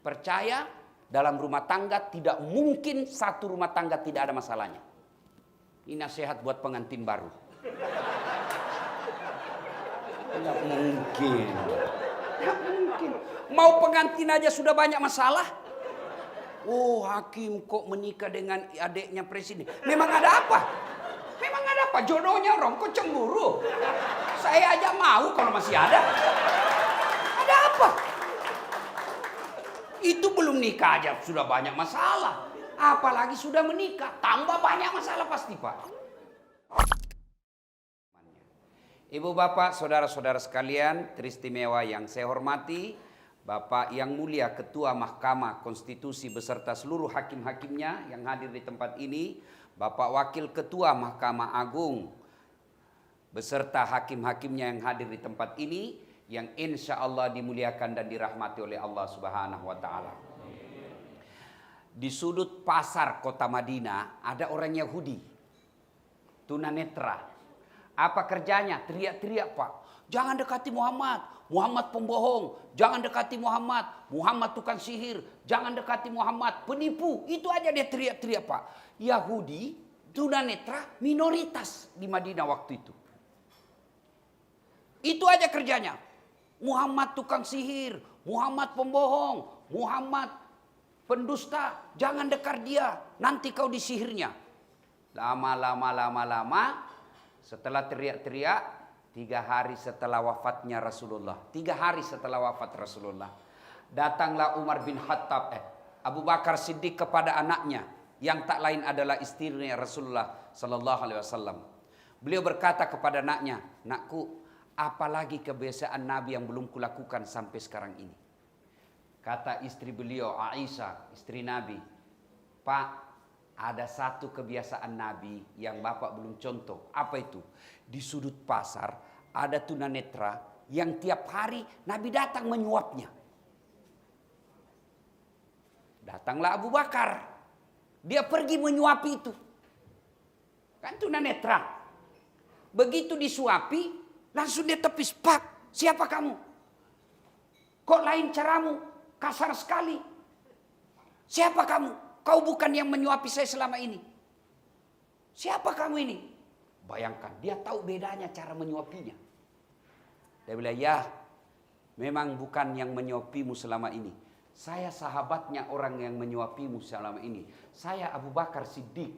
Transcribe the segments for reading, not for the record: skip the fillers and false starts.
Percaya, dalam rumah tangga tidak mungkin satu rumah tangga tidak ada masalahnya. Ini nasihat buat pengantin baru. Tidak mungkin. Tidak mungkin. Mau pengantin aja sudah banyak masalah. Oh, hakim kok menikah dengan adiknya presiden. Memang ada apa? Memang ada apa? Jodohnya orang kok cemburu? Saya aja mau kalau masih ada. Ada apa? Itu belum nikah aja sudah banyak masalah. Apalagi sudah menikah, tambah banyak masalah pasti, Pak. Ibu bapak, saudara-saudara sekalian, teristimewa yang saya hormati, Bapak yang mulia Ketua Mahkamah Konstitusi beserta seluruh hakim-hakimnya yang hadir di tempat ini, Bapak Wakil Ketua Mahkamah Agung beserta hakim-hakimnya yang hadir di tempat ini, yang insya Allah dimuliakan dan dirahmati oleh Allah Subhanahu wa Ta'ala. Di sudut pasar kota Madinah ada orang Yahudi, tunanetra. Apa kerjanya? Teriak-teriak, Pak. Jangan dekati Muhammad, Muhammad pembohong. Jangan dekati Muhammad, Muhammad tukang sihir. Jangan dekati Muhammad, penipu. Itu aja dia teriak-teriak, Pak. Yahudi, tunanetra, minoritas di Madinah waktu itu. Itu aja kerjanya. Muhammad tukang sihir, Muhammad pembohong, Muhammad pendusta, jangan dekat dia, nanti kau disihirnya. Lama, setelah teriak-teriak, 3 hari setelah wafatnya Rasulullah, 3 hari setelah wafat Rasulullah, datanglah Umar bin Khattab, Abu Bakar Siddiq kepada anaknya, yang tak lain adalah istrinya Rasulullah Sallallahu Alaihi Wasallam. Beliau berkata kepada anaknya, "Nakku, apalagi kebiasaan Nabi yang belum kulakukan sampai sekarang ini." Kata istri beliau, Aisyah, istri Nabi, "Pak, ada satu kebiasaan Nabi yang Bapak belum contoh." Apa itu? Di sudut pasar ada tunanetra yang tiap hari Nabi datang menyuapnya. Datanglah Abu Bakar, dia pergi menyuapi itu. Kan tunanetra. Begitu disuapi, langsung dia tepis, "Pak, siapa kamu? Kok lain caramu? Kasar sekali. Siapa kamu? Kau bukan yang menyuapi saya selama ini. Siapa kamu ini?" Bayangkan, dia tahu bedanya cara menyuapinya. Dia bilang, "Ya, memang bukan yang menyuapimu selama ini. Saya sahabatnya orang yang menyuapimu selama ini. Saya Abu Bakar Siddiq."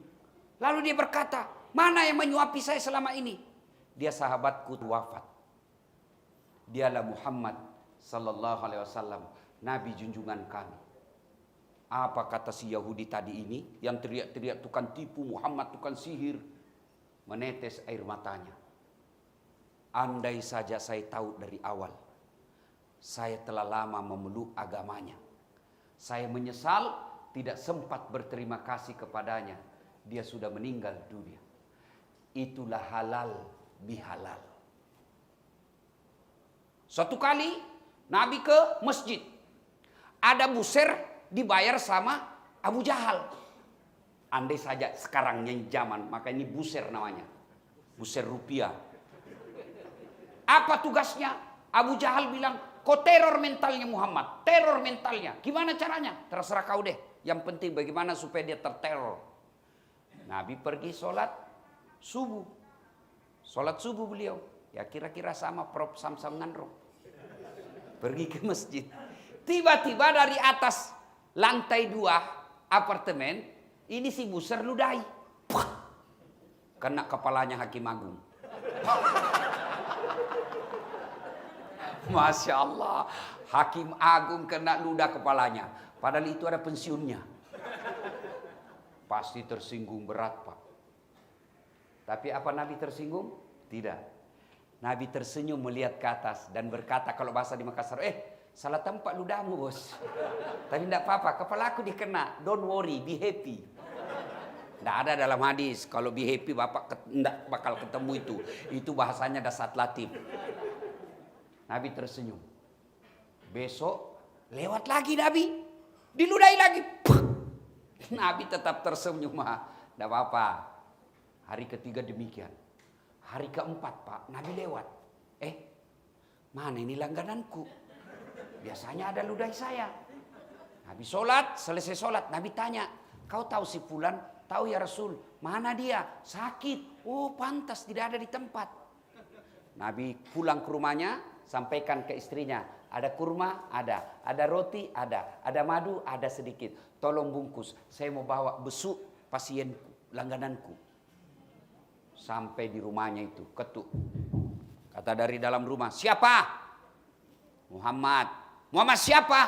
Lalu dia berkata, "Mana yang menyuapi saya selama ini?" "Dia sahabatku wafat. Dialah Muhammad Sallallahu Alaihi Wasallam, Nabi junjungan kami." Apa kata si Yahudi tadi ini yang teriak-teriak tukang tipu, Muhammad tukang sihir? Menetes air matanya. "Andai saja saya tahu dari awal, saya telah lama memeluk agamanya. Saya menyesal tidak sempat berterima kasih kepadanya. Dia sudah meninggal dunia. Itulah halal bihalal." Suatu kali Nabi ke masjid. Ada buser dibayar sama Abu Jahal. Andai saja sekarang yang zaman, maka ini buser namanya. Buser rupiah. Apa tugasnya? Abu Jahal bilang, "Kau teror mentalnya Muhammad. Teror mentalnya. Gimana caranya? Terserah kau deh. Yang penting bagaimana supaya dia terteror." Nabi pergi sholat subuh. Sholat subuh beliau. Ya kira-kira sama Prof. Samsam Ngandro. Pergi ke masjid. Tiba-tiba dari atas lantai 2 apartemen, ini si buser ludahi. Kena kepalanya Hakim Agung. Masya Allah. Hakim Agung kena ludah kepalanya. Padahal itu ada pensiunnya. Pasti tersinggung berat, Pak. Tapi apa Nabi tersinggung? Tidak. Nabi tersenyum melihat ke atas dan berkata, kalau bahasa di Makassar, salah tempat ludahmu, bos. Tapi tidak apa-apa, kepala aku dikena. Don't worry, be happy. Tidak ada dalam hadis, kalau be happy Bapak tidak bakal ketemu itu. Itu bahasanya dasar latif. Nabi tersenyum. Besok lewat lagi Nabi. Diludahi lagi. Nabi tetap tersenyum. Tidak apa-apa. Hari ketiga demikian. Hari keempat, Pak, Nabi lewat. Mana ini langgananku? Biasanya ada ludahi saya. Nabi sholat, selesai sholat. Nabi tanya, kau tahu si fulan? Tahu ya Rasul. Mana dia? Sakit. Oh pantas tidak ada di tempat. Nabi pulang ke rumahnya, sampaikan ke istrinya. Ada kurma? Ada. Ada roti? Ada. Ada madu? Ada sedikit. Tolong bungkus. Saya mau bawa besuk pasienku, langgananku. Sampai di rumahnya itu, ketuk. Kata dari dalam rumah, siapa? Muhammad. Muhammad siapa?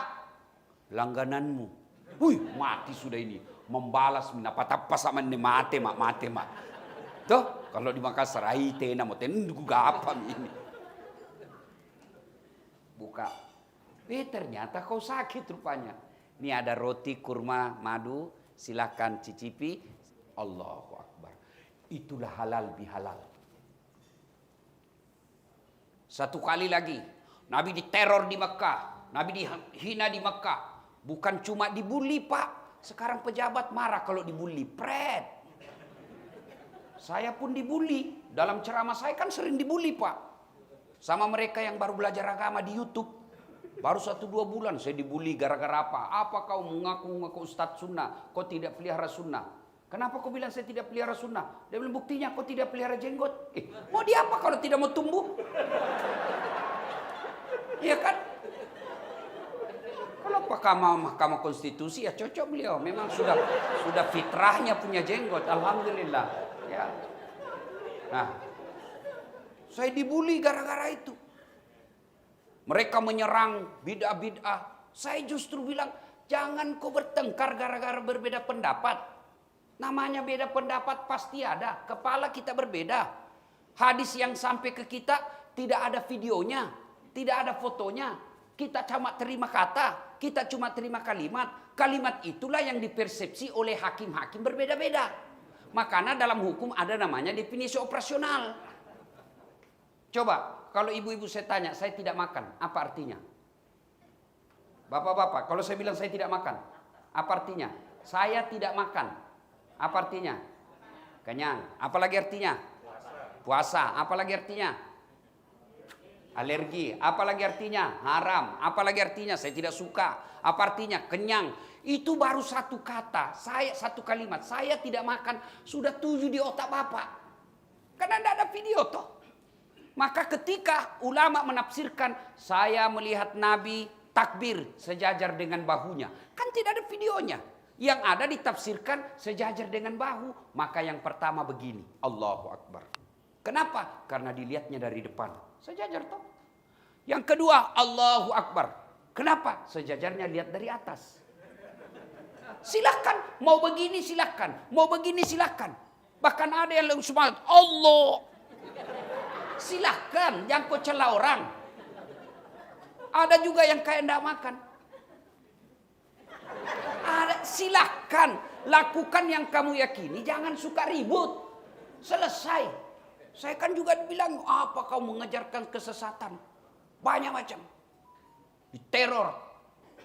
Langgananmu. Wih, mati sudah ini. Membalas minapatapa sama ini mate mak. Tuh, kalau di Makassar, ai tena mo juga apa ini. Buka. Ternyata kau sakit rupanya. Ini ada roti, kurma, madu, silakan cicipi. Allahu Akbar. Itulah halal bihalal. Satu kali lagi, Nabi diteror di Mekah, Nabi dihina di Mekah. Bukan cuma dibully Pak, sekarang pejabat marah kalau dibully. Saya pun dibully, dalam ceramah saya kan sering dibully Pak. Sama mereka yang baru belajar agama di YouTube. Baru 1-2 bulan saya dibully gara-gara apa? Apa kau mengaku Ustadz Sunnah, kau tidak pelihara sunnah? Kenapa kau bilang saya tidak pelihara sunnah? Dia bilang buktinya kau tidak pelihara jenggot. Mau dia apa kalau tidak mau tumbuh? Iya kan? Kalau Mahkamah Konstitusi ya cocok beliau. Memang sudah fitrahnya punya jenggot. Alhamdulillah. Ya. Nah, saya dibully gara-gara itu. Mereka menyerang bid'ah-bid'ah. Saya justru bilang, jangan kau bertengkar gara-gara berbeda pendapat. Namanya beda pendapat pasti ada. Kepala kita berbeda. Hadis yang sampai ke kita tidak ada videonya, tidak ada fotonya. Kita cuma terima kata, kita cuma terima kalimat. Kalimat itulah yang dipersepsi oleh hakim-hakim berbeda-beda. Makanya dalam hukum ada namanya definisi operasional. Coba, kalau ibu-ibu saya tanya, saya tidak makan, apa artinya? Bapak-bapak, kalau saya bilang saya tidak makan, apa artinya? Saya tidak makan, apa artinya? Kenyang, apa lagi artinya? Puasa, apa lagi artinya? Alergi, apa lagi artinya? Haram, apa lagi artinya? Saya tidak suka, apa artinya? Kenyang. Itu baru satu kata, satu kalimat, saya tidak makan, sudah 7 di otak Bapak. Karena tidak ada video toh. Maka ketika ulama menafsirkan, saya melihat Nabi takbir sejajar dengan bahunya. Kan tidak ada videonya. Yang ada ditafsirkan sejajar dengan bahu. Maka yang pertama begini, Allahu Akbar. Kenapa? Karena dilihatnya dari depan. Sejajar toh. Yang kedua, Allahu Akbar. Kenapa? Sejajarnya lihat dari atas. Silakan, mau begini silakan, mau begini silakan. Bahkan ada yang lebih semangat, Allah. Silahkan, jangan kau celah orang. Ada juga yang kayak enggak makan. Silahkan, lakukan yang kamu yakini, jangan suka ribut. Selesai. Saya kan juga dibilang, apa kau mengejarkan kesesatan? Banyak macam. Diteror.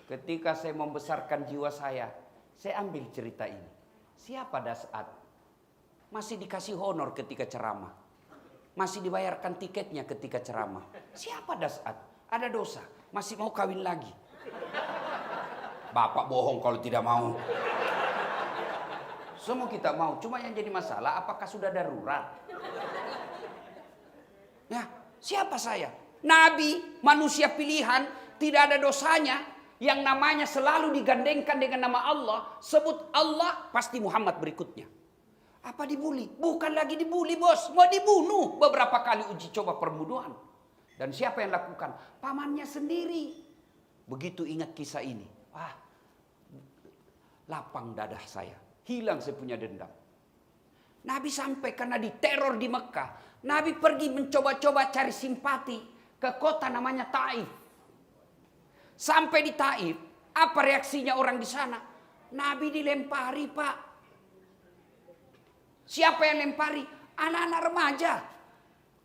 Ketika saya membesarkan jiwa saya ambil cerita ini. Siapa Das'ad? Masih dikasih honor ketika ceramah. Masih dibayarkan tiketnya ketika ceramah. Siapa Das'ad? Ada dosa. Masih mau kawin lagi. Bapak bohong kalau tidak mau. Semua kita mau. Cuma yang jadi masalah apakah sudah darurat? Ya, siapa saya? Nabi, manusia pilihan, tidak ada dosanya. Yang namanya selalu digandengkan dengan nama Allah. Sebut Allah, pasti Muhammad berikutnya. Apa dibully? Bukan lagi dibully bos, mau dibunuh. Beberapa kali uji coba pembunuhan. Dan siapa yang lakukan? Pamannya sendiri. Begitu ingat kisah ini, lapang dadah saya. Hilang saya punya dendam. Nabi sampai karena diteror di Mekah. Nabi pergi mencoba-coba cari simpati ke kota namanya Taif. Sampai di Taif, apa reaksinya orang di sana? Nabi dilempari Pak. Siapa yang lempari? Anak-anak remaja.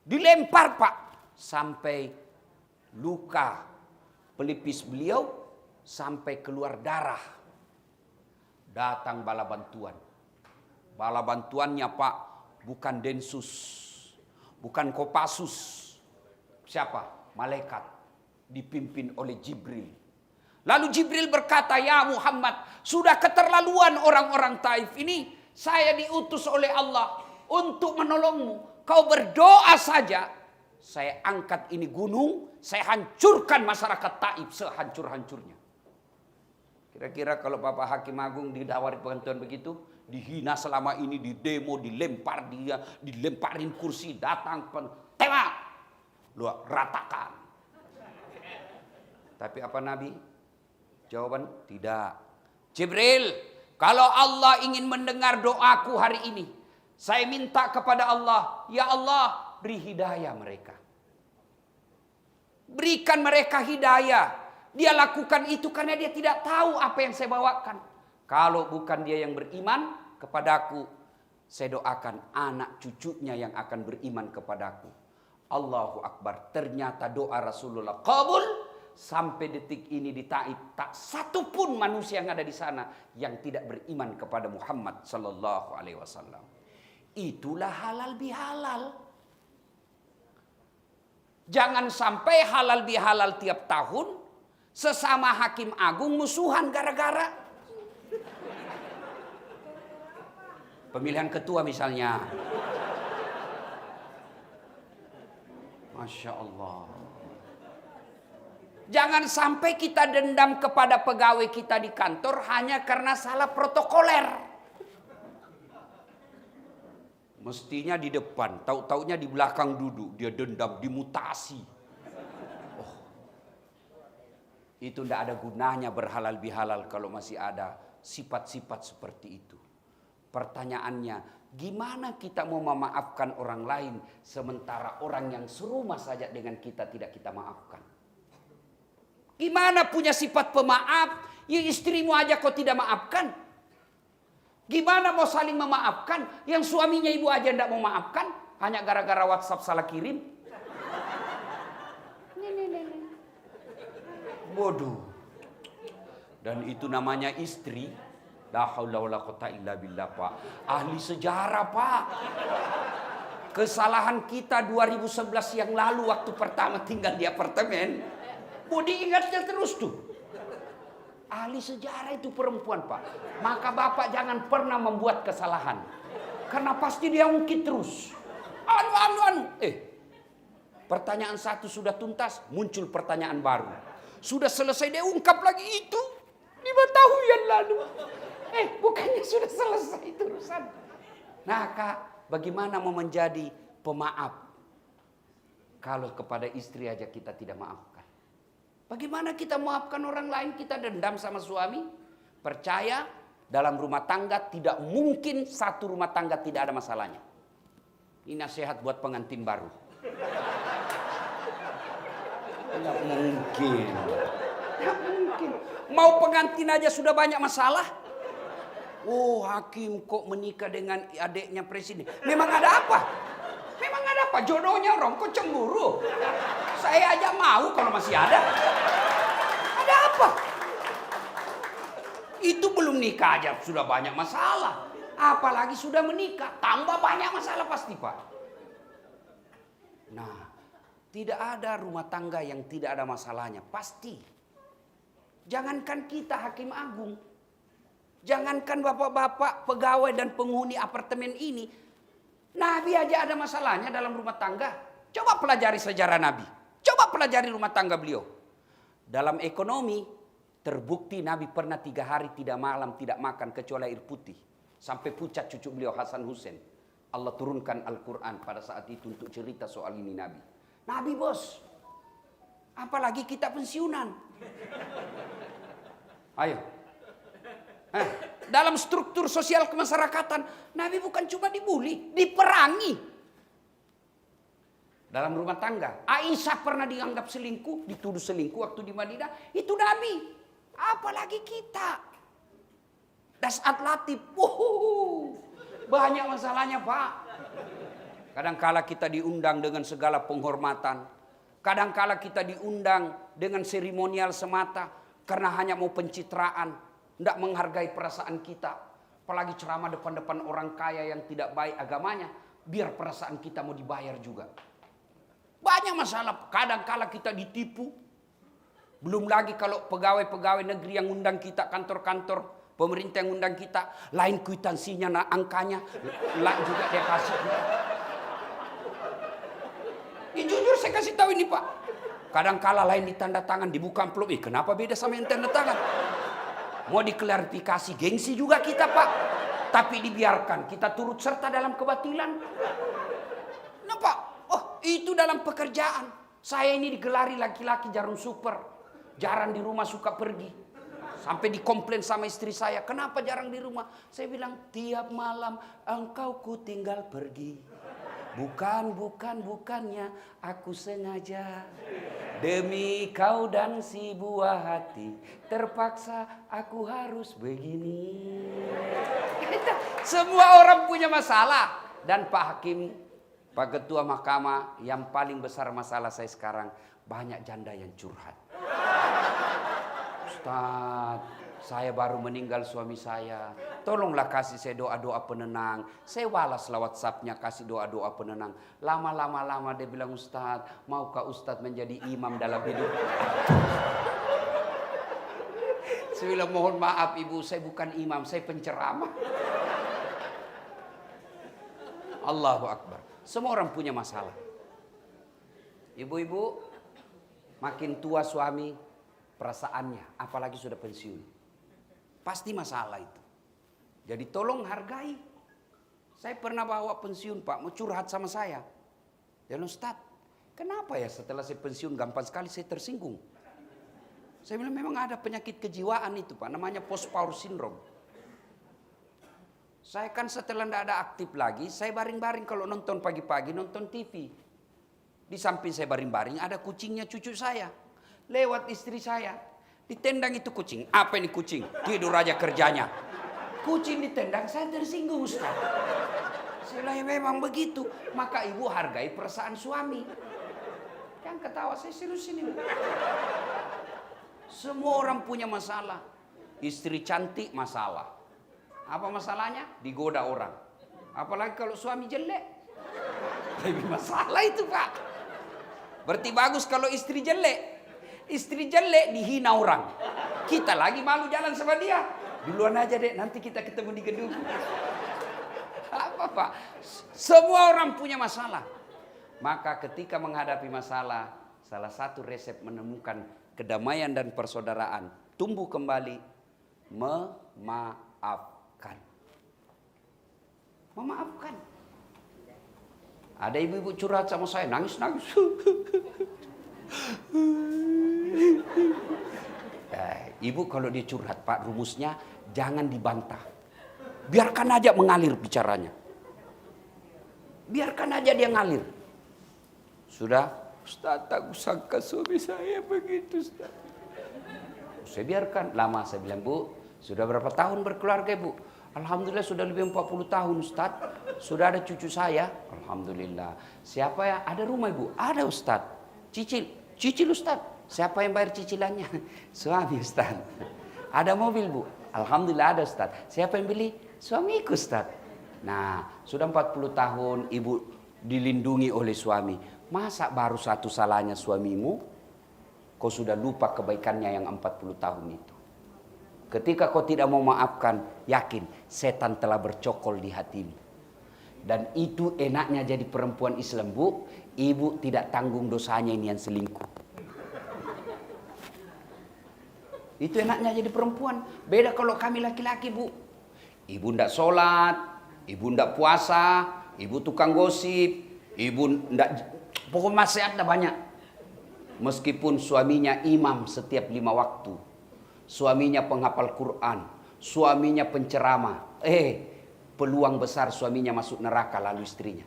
Dilempar Pak. Sampai luka pelipis beliau. Sampai keluar darah. Datang bala bantuan. Bala bantuannya Pak. Bukan Densus. Bukan Kopassus. Siapa? Malaikat. Dipimpin oleh Jibril. Lalu Jibril berkata, ya Muhammad, sudah keterlaluan orang-orang Taif ini. Saya diutus oleh Allah untuk menolongmu. Kau berdoa saja, saya angkat ini gunung, saya hancurkan masyarakat Taif sehancur-hancurnya. Kira-kira kalau Bapak Hakim Agung didawari penentuan begitu, dihina selama ini, didemo, dilempar dia, dilemparin kursi, datang, tembak, lu ratakan. Tapi apa Nabi? Jawaban, tidak. Jibril, kalau Allah ingin mendengar doaku hari ini, saya minta kepada Allah, ya Allah, beri hidayah mereka. Berikan mereka hidayah. Dia lakukan itu karena dia tidak tahu apa yang saya bawakan. Kalau bukan dia yang beriman kepadaku, saya doakan anak cucunya yang akan beriman kepadaku. Allahu Akbar. Ternyata doa Rasulullah kabul. Sampai detik ini di Taif, tak satu pun manusia yang ada di sana yang tidak beriman kepada Muhammad sallallahu alaihi wasallam. Itulah halal bihalal. Jangan sampai halal bihalal tiap tahun sesama hakim agung musuhan gara-gara pemilihan ketua misalnya. Masya Allah. Jangan sampai kita dendam kepada pegawai kita di kantor hanya karena salah protokoler. Mestinya di depan, tahu-taunya di belakang duduk, dia dendam, dimutasi. Oh. Itu tidak ada gunanya berhalal bihalal kalau masih ada sifat-sifat seperti itu. Pertanyaannya, gimana kita mau memaafkan orang lain sementara orang yang serumah saja dengan kita tidak kita maafkan? Gimana punya sifat pemaaf, yang istrimu aja kau tidak maafkan? Gimana mau saling memaafkan, yang suaminya ibu aja tidak mau maafkan, hanya gara-gara WhatsApp salah kirim? Bodoh. Dan itu namanya istri. La haula wala quwata illa billah, Pak. Ahli sejarah, Pak. Kesalahan kita 2011 yang lalu waktu pertama tinggal di apartemen. Mau diingatnya terus tuh. Ahli sejarah itu perempuan, Pak. Maka Bapak jangan pernah membuat kesalahan. Karena pasti dia ungkit terus. Pertanyaan satu sudah tuntas, muncul pertanyaan baru. Sudah selesai dia ungkap lagi itu 5 tahun yang lalu. Bukannya sudah selesai itu urusan. Nah, Kak, bagaimana mau menjadi pemaaf kalau kepada istri aja kita tidak maafkan? Bagaimana kita maafkan orang lain, kita dendam sama suami? Percaya, dalam rumah tangga tidak mungkin satu rumah tangga tidak ada masalahnya. Ini nasihat buat pengantin baru. Tidak mungkin. Tidak mungkin. Mau pengantin aja sudah banyak masalah. Oh, hakim kok menikah dengan adiknya presiden. Memang ada apa? Memang ada apa? Jodohnya orang kok cemburu? Saya aja mau kalau masih ada. Ada apa? Itu belum nikah aja sudah banyak masalah. Apalagi sudah menikah, tambah banyak masalah pasti, Pak. Nah, tidak ada rumah tangga yang tidak ada masalahnya, pasti. Jangankan kita hakim agung. Jangankan bapak-bapak pegawai dan penghuni apartemen ini. Nabi aja ada masalahnya dalam rumah tangga. Coba pelajari sejarah Nabi. Coba pelajari rumah tangga beliau. Dalam ekonomi, terbukti Nabi pernah 3 hari tidak malam tidak makan kecuali air putih. Sampai pucat cucu beliau Hasan Hussein. Allah turunkan Al-Quran pada saat itu untuk cerita soal ini Nabi. Nabi bos. Apalagi kita pensiunan. Ayo. Dalam struktur sosial kemasyarakatan, Nabi bukan cuma dibully, diperangi. Dalam rumah tangga, Aisyah pernah dianggap selingkuh, dituduh selingkuh waktu di Madinah, itu Nabi. Apalagi kita. Dasat Latif, banyak masalahnya, Pak. Kadangkala kita diundang dengan segala penghormatan. Kadangkala kita diundang dengan seremonial semata karena hanya mau pencitraan. Tidak menghargai perasaan kita. Apalagi ceramah depan-depan orang kaya yang tidak baik agamanya. Biar perasaan kita mau dibayar juga. Banyak masalah. Kadang-kala kita ditipu. Belum lagi kalau pegawai-pegawai negeri yang undang kita, kantor-kantor pemerintah yang undang kita, lain kwitansinya, angkanya, lain juga dia kasih kita. Ya, jujur saya kasih tahu ini Pak. Kadang kala lain di tanda tangan, dibuka amplop. Kenapa beda sama yang tanda tangan? Mau diklarifikasi, gengsi juga kita Pak. Tapi dibiarkan, kita turut serta dalam kebatilan. Nah Pak, oh itu dalam pekerjaan. Saya ini digelari laki-laki jarum super. Jarang di rumah, suka pergi. Sampai dikomplain sama istri saya, kenapa jarang di rumah? Saya bilang, tiap malam engkau ku tinggal pergi. Bukannya aku sengaja. Demi kau dan si buah hati, terpaksa aku harus begini. Semua orang punya masalah. Dan Pak Hakim, Pak Ketua Mahkamah, yang paling besar masalah saya sekarang, banyak janda yang curhat. Ustaz, saya baru meninggal suami saya. Tolonglah kasih saya doa-doa penenang. Saya balas lewat WhatsApp-nya, kasih doa-doa penenang. Lama dia bilang, Ustaz, maukah Ustaz menjadi imam dalam hidup? Saya bilang, mohon maaf ibu, saya bukan imam, saya penceramah. Allahu Akbar. Semua orang punya masalah. Ibu-ibu, makin tua suami, perasaannya, apalagi sudah pensiun, pasti masalah itu. Jadi tolong hargai. Saya pernah bawa pensiun Pak, mau curhat sama saya. Dan Ustaz, kenapa ya setelah saya pensiun gampang sekali saya tersinggung? Saya bilang memang ada penyakit kejiwaan itu Pak, namanya post power syndrome. Saya kan setelah tidak ada aktif lagi, saya baring-baring kalau nonton pagi-pagi, nonton TV. Di samping saya baring-baring ada kucingnya cucu saya. Lewat istri saya, ditendang itu kucing. Apa ini kucing? Tidur aja kerjanya. Kucing ditendang, saya tersinggung Ustaz. Saya bilang memang begitu. Maka ibu hargai perasaan suami. Jangan ketawa, saya serius ini. Semua orang punya masalah. Istri cantik masalah. Apa masalahnya? Digoda orang. Apalagi kalau suami jelek. Lebih masalah itu Pak. Berarti bagus kalau istri jelek. Istri jelek dihina orang. Kita lagi malu jalan sama dia. Duluan aja deh, nanti kita ketemu di gedung. Apa Pak? Semua orang punya masalah. Maka ketika menghadapi masalah, salah satu resep menemukan kedamaian dan persaudaraan, tumbuh kembali, memaafkan. Memaafkan. Ada ibu-ibu curhat sama saya, nangis-nangis. Ibu kalau dia curhat Pak, rumusnya jangan dibantah. Biarkan aja mengalir bicaranya. Biarkan aja dia ngalir. Sudah, Ustaz, aku sangka suami saya begitu Ustaz. Saya biarkan. Lama saya bilang, Bu, sudah berapa tahun berkeluarga Bu? Alhamdulillah sudah lebih 40 tahun Ustaz. Sudah ada cucu saya. Alhamdulillah. Siapa ya? Ada rumah Ibu? Ada Ustaz. Cicil Ustaz. Siapa yang bayar cicilannya? Suami Ustaz. Ada mobil Bu? Alhamdulillah ada Ustaz. Siapa yang beli? Suamiku Ustaz. Nah, sudah 40 tahun ibu dilindungi oleh suami. Masa baru satu salahnya suamimu, kau sudah lupa kebaikannya yang 40 tahun itu. Ketika kau tidak mau maafkan, yakin setan telah bercokol di hatimu. Dan itu enaknya jadi perempuan Islam Bu. Ibu tidak tanggung dosanya ini yang selingkuh. Itu enaknya jadi perempuan. Beda kalau kami laki-laki Bu. Ibu ndak sholat, ibu ndak puasa, ibu tukang gosip, ibu ndak, pokoknya maksiat banyak. Meskipun suaminya imam setiap 5 waktu, suaminya penghafal Quran, suaminya penceramah, peluang besar suaminya masuk neraka lalu istrinya.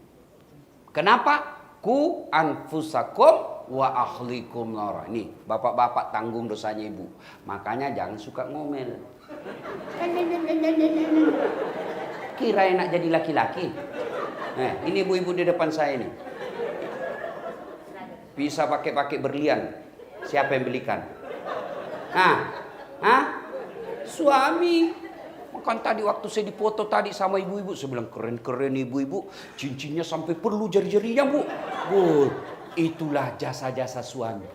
Kenapa? Ku anfusakum wa ahlikum nara. Ini bapak-bapak tanggung dosanya ibu. Makanya jangan suka ngomel. Kira enak jadi laki-laki. Ini ibu-ibu di depan saya ini. Bisa pakai berlian. Siapa yang belikan? Suami. Kan tadi waktu saya dipoto tadi sama ibu-ibu, saya bilang keren-keren ibu-ibu, cincinnya sampai perlu jari-jarinya Bu. Itulah jasa-jasa suami.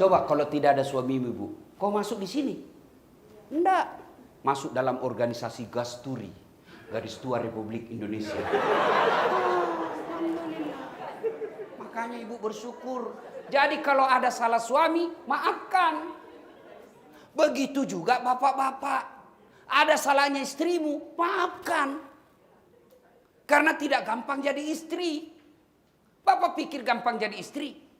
Coba kalau tidak ada suamimu ibu, kau masuk di sini? Enggak. Masuk dalam organisasi Gasturi, Garis Tua Republik Indonesia. Makanya ibu bersyukur. Jadi kalau ada salah suami, maafkan. Begitu juga bapak-bapak. Ada salahnya istrimu, maafkan. Karena tidak gampang jadi istri. Bapak pikir gampang jadi istri.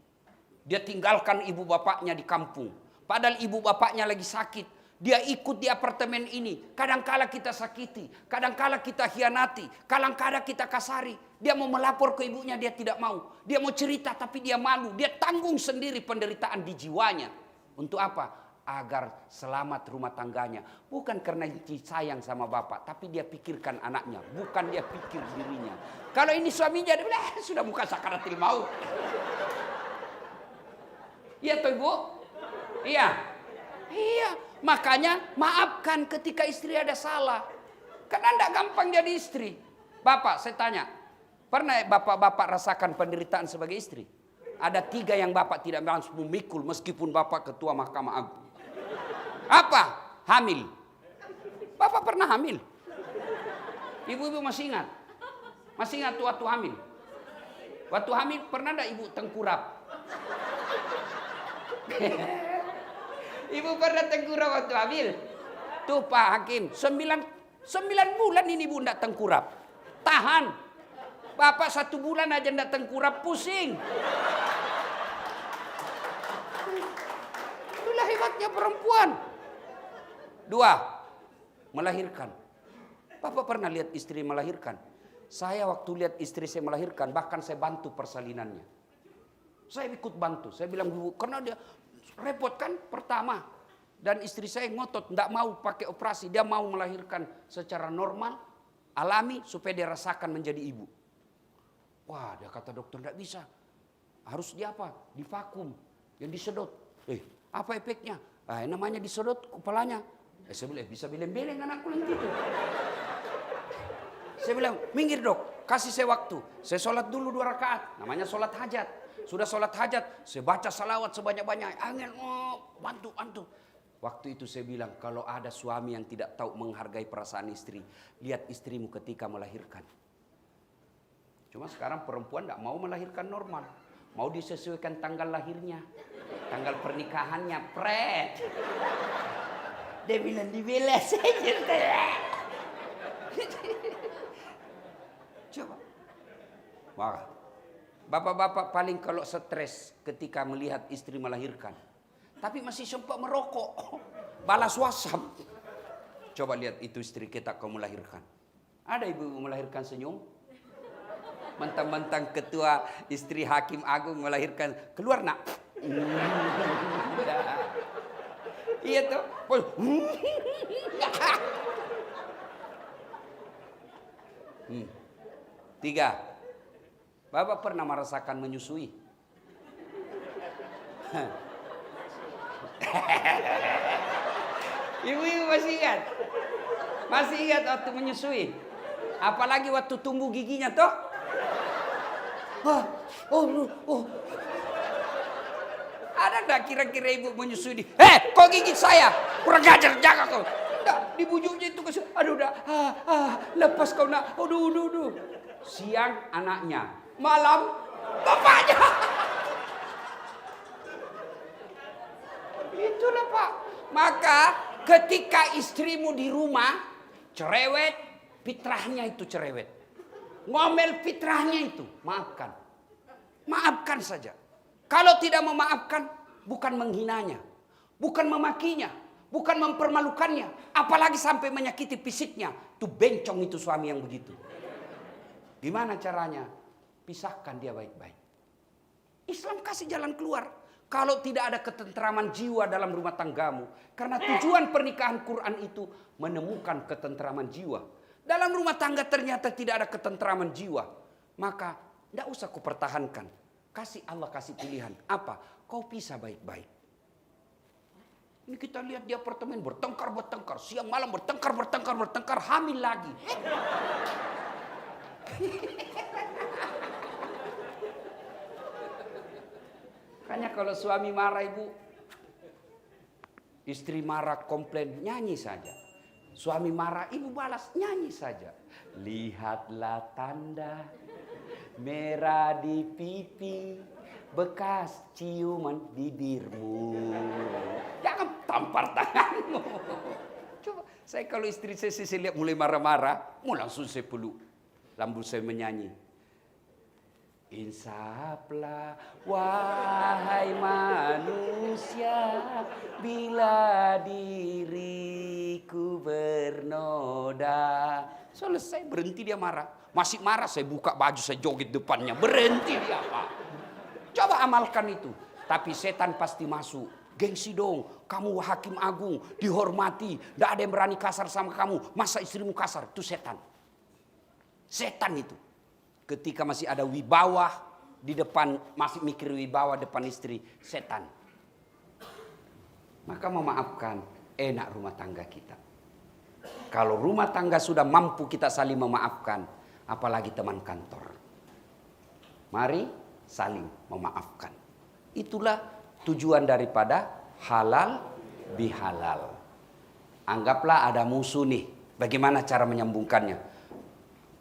Dia tinggalkan ibu bapaknya di kampung. Padahal ibu bapaknya lagi sakit. Dia ikut di apartemen ini. Kadangkala kita sakiti. Kadangkala kita hianati. Kadangkala kita kasari. Dia mau melapor ke ibunya, dia tidak mau. Dia mau cerita tapi dia malu. Dia tanggung sendiri penderitaan di jiwanya. Untuk apa? Agar selamat rumah tangganya. Bukan karena sayang sama bapak. Tapi dia pikirkan anaknya. Bukan dia pikir dirinya. Kalau ini suaminya, dia bilang, sudah bukan sakaratil maut. Iya toh ibu? Iya. Iya. Makanya maafkan ketika istri ada salah. Karena tidak gampang jadi istri. Bapak, saya tanya. Pernah bapak-bapak rasakan penderitaan sebagai istri? Ada 3 yang bapak tidak langsung memikul meskipun bapak ketua Mahkamah Agung. Apa? Hamil. Bapak pernah hamil? Ibu-ibu masih ingat? Masih ingat waktu hamil? Waktu hamil pernah tidak ibu tengkurap? Ibu pernah tengkurap waktu hamil? Tuh Pak Hakim, 9 bulan ini ibu tidak tengkurap. Tahan. Bapak 1 bulan aja tidak tengkurap, pusing. Itulah hebatnya perempuan. 2, melahirkan. Bapak pernah lihat istri melahirkan? Saya waktu lihat istri saya melahirkan, bahkan saya bantu persalinannya. Saya ikut bantu. Saya bilang, Bu, karena dia repot kan pertama. Dan istri saya ngotot, tidak mau pakai operasi. Dia mau melahirkan secara normal, alami, supaya dia rasakan menjadi ibu. Wah, dia kata dokter, tidak bisa. Harus di apa? Di vakum. Yang disedot. Apa efeknya? Namanya disedot kepalanya. Saya bilang, bisa beleng-beleng anakku nanti itu. Saya bilang, minggir dok, kasih saya waktu. Saya sholat dulu 2 rakaat. Namanya sholat hajat. Sudah sholat hajat, saya baca salawat sebanyak-banyak. Angin, bantu. Waktu itu saya bilang, kalau ada suami yang tidak tahu menghargai perasaan istri, lihat istrimu ketika melahirkan. Cuma sekarang perempuan tidak mau melahirkan normal. Mau disesuaikan tanggal lahirnya. Tanggal pernikahannya, pret. Dia bilang, dibela saja. Coba. Maka bapak-bapak paling kalau stres ketika melihat istri melahirkan. Tapi masih sempat merokok. Balas WhatsApp. Coba lihat itu istri kita kau melahirkan. Ada ibu melahirkan senyum? Mentang-mentang ketua istri Hakim Agung melahirkan. Keluar nak. Iya tuh. 3. Bapak pernah merasakan menyusui? Ibu-ibu masih ingat? Masih ingat waktu menyusui? Apalagi waktu tumbuh giginya toh? Ada enggak kira-kira ibu menyusui? Kok gigit saya? Kurang ajar, jaga kau. Enggak, dibujuknya itu aduh udah, lepas kau nak. Aduh. Siang anaknya, malam bapaknya. Itulah Pak. Maka ketika istrimu di rumah cerewet, fitrahnya itu cerewet. Ngomel fitrahnya itu, maafkan. Maafkan saja. Kalau tidak memaafkan, bukan menghinanya, bukan memakinya, bukan mempermalukannya, apalagi sampai menyakiti fisiknya. Itu bencong itu suami yang begitu. Gimana caranya? Pisahkan dia baik-baik. Islam kasih jalan keluar. Kalau tidak ada ketentraman jiwa dalam rumah tanggamu. Karena tujuan pernikahan Quran itu menemukan ketentraman jiwa. Dalam rumah tangga ternyata tidak ada ketentraman jiwa. Maka tidak usah kau pertahankan. Allah kasih pilihan. Apa? Kau pisah baik-baik. Ini kita lihat di apartemen bertengkar. Siang malam bertengkar. Hamil lagi. Makanya kalau suami marah ibu, Istri marah komplain, nyanyi saja. Suami marah, ibu balas, nyanyi saja. Lihatlah tanda merah di pipi, bekas ciuman bibirmu. Jangan tampar tanganmu. Coba, saya kalau istri saya lihat mulai marah-marah, mau langsung saya peluk. Lambu saya menyanyi. Insaflah wahai manusia, bila diriku bernoda. Selesai, berhenti dia marah. Masih marah, saya buka baju, saya joget depannya. Berhenti dia, Pak. Coba amalkan itu. Tapi setan pasti masuk. Gengsi dong, kamu hakim agung, dihormati. Tidak ada yang berani kasar sama kamu. Masa istrimu kasar? Itu setan. Setan itu. Ketika masih ada wibawa di depan, masih mikir wibawa depan istri, setan. Maka memaafkan, enak rumah tangga kita. Kalau rumah tangga sudah mampu kita saling memaafkan, apalagi teman kantor. Mari saling memaafkan. Itulah tujuan daripada halal bihalal. Anggaplah ada musuh nih, bagaimana cara menyambungkannya?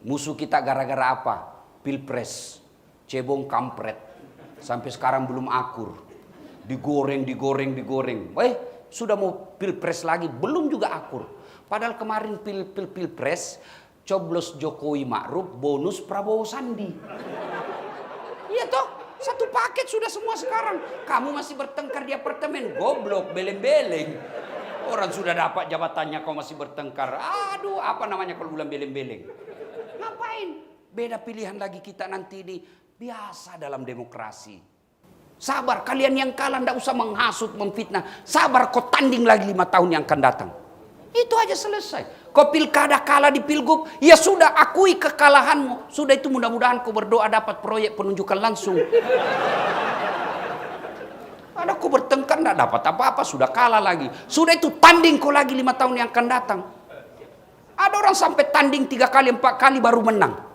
Musuh kita gara-gara apa? Pilpres, cebong kampret, sampai sekarang belum akur, digoreng. Sudah mau pilpres lagi, belum juga akur. Padahal kemarin pilpres, coblos Jokowi Ma'ruf, bonus Prabowo Sandi. Iya toh, satu paket sudah semua sekarang. Kamu masih bertengkar di apartemen, goblok, beleng-beleng. Orang sudah dapat jabatannya, kau masih bertengkar. Aduh, apa namanya kalau bilang beleng-beleng? Ngapain? Beda pilihan lagi kita nanti ini. Biasa dalam demokrasi. Sabar, kalian yang kalah tidak usah menghasut, memfitnah. Sabar, kau tanding lagi 5 tahun yang akan datang. Itu aja selesai. Kau pilkada kalah di pilgub, ya sudah, akui kekalahanmu. Sudah, itu mudah-mudahan kau berdoa dapat proyek penunjukan langsung. Ada kau bertengkar tidak dapat apa-apa, sudah kalah lagi. Sudah, itu tanding kau lagi 5 tahun yang akan datang. Ada orang sampai tanding 3 kali, 4 kali baru menang.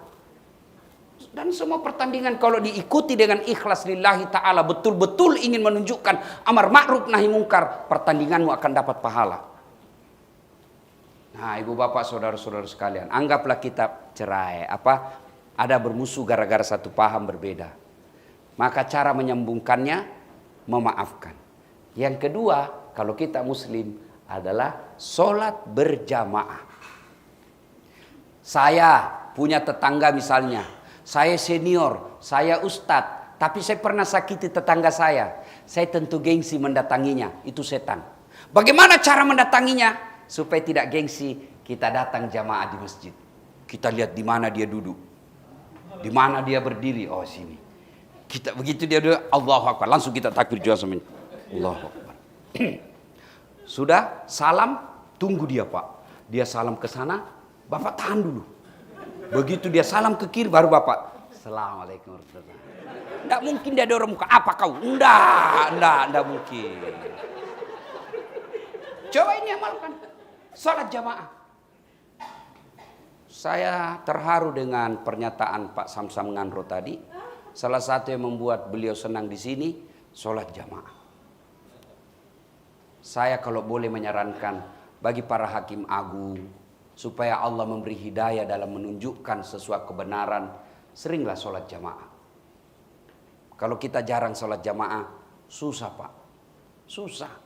Dan semua pertandingan kalau diikuti dengan ikhlas lillahi ta'ala, betul-betul ingin menunjukkan amar ma'ruf nahi mungkar, pertandinganmu akan dapat pahala. Nah, ibu bapak saudara-saudara sekalian, anggaplah kita cerai, ada bermusuh gara-gara satu paham berbeda. Maka cara menyambungkannya, memaafkan. Yang kedua, kalau kita muslim adalah sholat berjamaah. Saya punya tetangga misalnya, saya senior, saya ustadz, tapi saya pernah sakiti tetangga saya. Saya tentu gengsi mendatanginya, itu setan. Bagaimana cara mendatanginya? Supaya tidak gengsi, kita datang jamaah di masjid. Kita lihat di mana dia duduk, di mana dia berdiri. Oh, sini. Kita begitu dia duduk, Allahu Akbar, langsung kita takbir juga sama Allahu Akbar. Sudah salam, tunggu dia Pak. Dia salam ke sana, Bapak tahan dulu. Begitu dia salam ke kiri, baru Bapak Assalamualaikum warahmatullahi wabarakatuh. Tidak mungkin dia dorong muka, apa kau? Tidak mungkin. Coba ini amalkan. Salat jamaah. Saya terharu dengan pernyataan Pak Samsam Nganro tadi. Salah satu yang membuat beliau senang di sini, salat jamaah. Saya kalau boleh menyarankan bagi para hakim agung, supaya Allah memberi hidayah dalam menunjukkan sesuatu kebenaran, seringlah sholat jamaah. Kalau kita jarang sholat jamaah, susah Pak. Susah.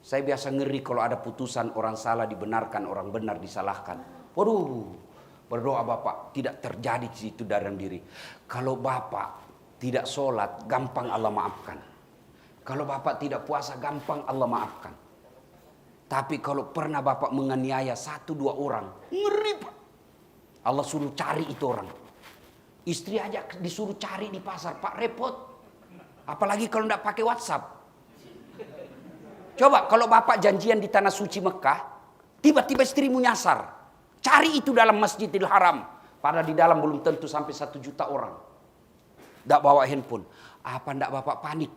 Saya biasa ngeri kalau ada putusan orang salah dibenarkan, orang benar disalahkan. Waduh, berdoa Bapak tidak terjadi di situ dalam diri. Kalau Bapak tidak sholat, gampang Allah maafkan. Kalau Bapak tidak puasa, gampang Allah maafkan. Tapi kalau pernah Bapak menganiaya 1-2 orang, ngeri Pak. Allah suruh cari itu orang. Istri aja disuruh cari di pasar, Pak, repot. Apalagi kalau tidak pakai WhatsApp. Coba kalau Bapak janjian di Tanah Suci Mekah, tiba-tiba istrimu nyasar. Cari itu dalam Masjidil Haram. Padahal di dalam belum tentu sampai 1 juta orang. Tidak bawa handphone. Apa tidak Bapak panik?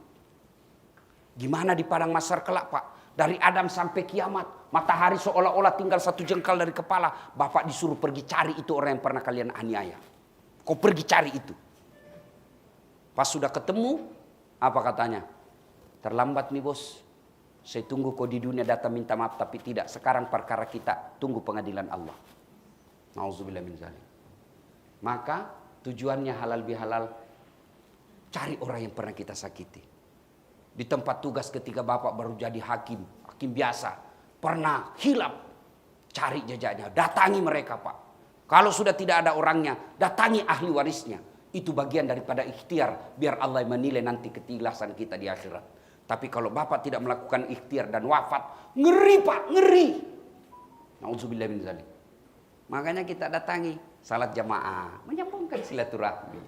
Gimana di padang mahsyar kelak Pak? Dari Adam sampai kiamat, matahari seolah-olah tinggal 1 jengkal dari kepala. Bapak disuruh pergi cari itu orang yang pernah kalian aniaya. Kau pergi cari itu. Pas sudah ketemu, apa katanya? Terlambat nih bos. Saya tunggu kau di dunia datang minta maaf, tapi tidak. Sekarang perkara kita tunggu pengadilan Allah. Nauzubillah min zalik. Maka tujuannya halal bihalal, cari orang yang pernah kita sakiti. Di tempat tugas ketika bapak baru jadi hakim biasa, pernah hilap, cari jejaknya, datangi mereka pak. Kalau sudah tidak ada orangnya, datangi ahli warisnya. Itu bagian daripada ikhtiar, biar Allah menilai nanti ketikhlasan kita di akhirat. Tapi kalau bapak tidak melakukan ikhtiar dan wafat, ngeri pak, ngeri. Nauzubillah min zalik. Makanya kita datangi salat jamaah, menyambungkan silaturahmi.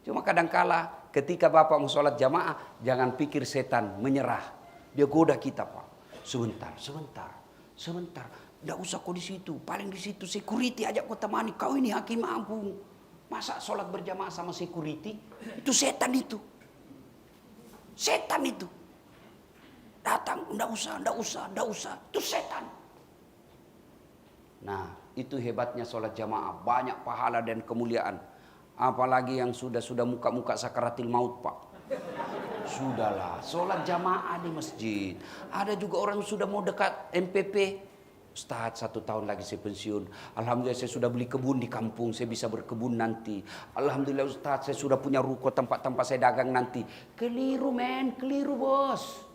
Cuma kadangkala ketika bapak mau salat jamaah, jangan pikir setan menyerah. Dia goda kita pak. Sebentar. Tidak usah kau di situ, paling di situ security ajak kau temani. Kau ini hakim agung. Masa salat berjamaah sama security? Itu setan itu. Setan itu. Datang, enggak usah. Itu setan. Nah, itu hebatnya sholat jamaah. Banyak pahala dan kemuliaan. Apalagi yang sudah muka-muka sakaratil maut, Pak. Sudahlah, sholat jamaah di masjid. Ada juga orang sudah mau dekat MPP. Ustaz, 1 tahun lagi saya pensiun. Alhamdulillah saya sudah beli kebun di kampung. Saya bisa berkebun nanti. Alhamdulillah Ustaz, saya sudah punya ruko tempat-tempat saya dagang nanti. Keliru bos.